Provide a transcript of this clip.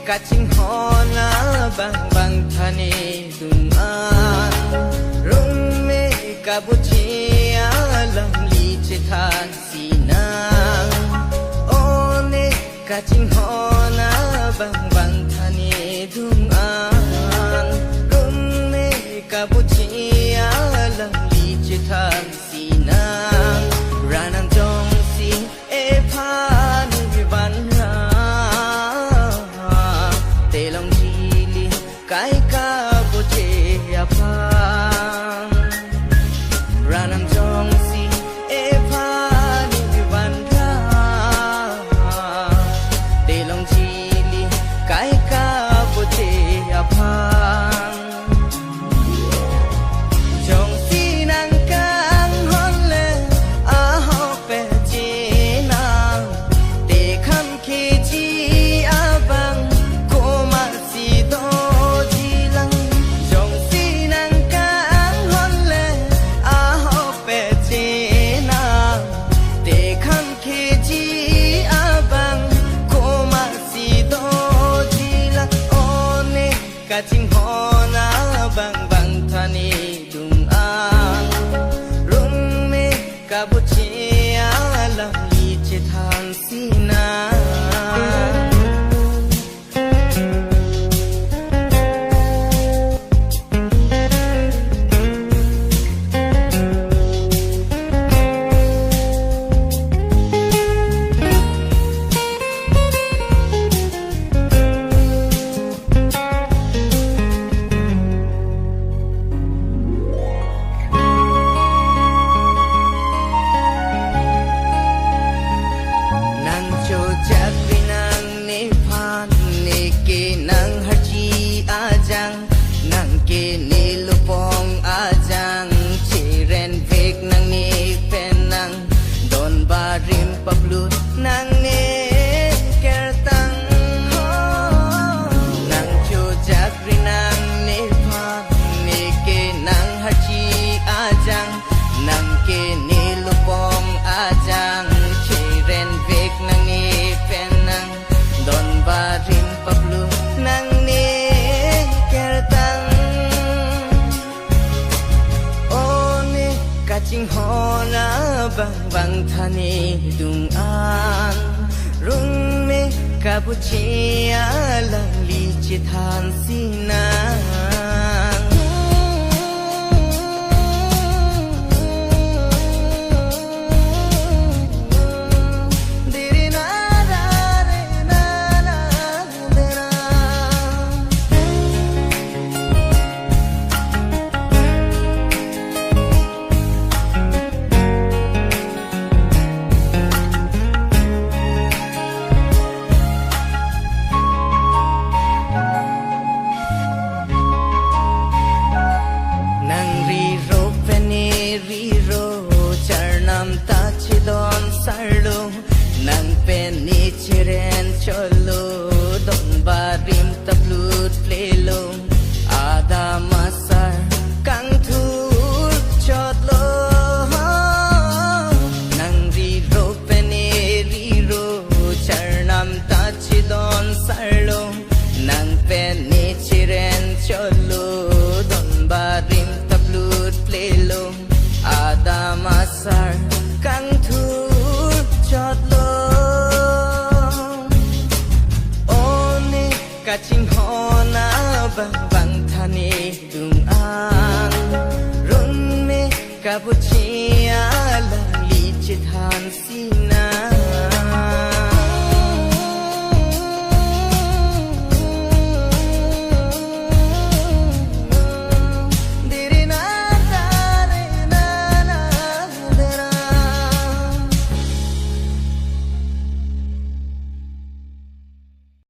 kaching hona bang thani dung an rung me kabuchia lam li chithan sinang one kaching hona bang thani dung an rung me kabuchia lam li chithan sinang ranam jong si e phan van ra te long jili kai ka boche apang ranam jong si e phan van ra te long jili kai ka boche apang jong si nang kang hon le a ho pe chi nang te kham khi chi abang ko ma si do ji lang jong si nang kang hon le a ho pe chi nang te kham khi chi abang ko ma si do ji lang one ka ching hona bang thani dung ang rung me kabuchia lam li chithan sina nang cho chak nang ne phan ne ke nang haji ajang nang ke ne lupong ajang chiren vek nang ne pen nang don barim pablu nang ne kertang nang cho chak nang ne phan ne ke nang haji ajang nang ke ne lupong ajang chiren vek nang ne pen nang don barim pablu nang ne kertang one kaching hona bang thani dung an rung me kabuchia lam li chithan sinang nang ri ro pene ri ro charnam ta chidon sarlo nang peni chiren cholo don barim tablut plelo ada masar kang thur chotlo nang ri ro pene ri ro charnam ta chidon sarlo nang peni chiren cholo don barim tablut plelo ada masar kang thur chotlo one kaching hona bang thani dung ang rung me kabuchia lam li chithan sina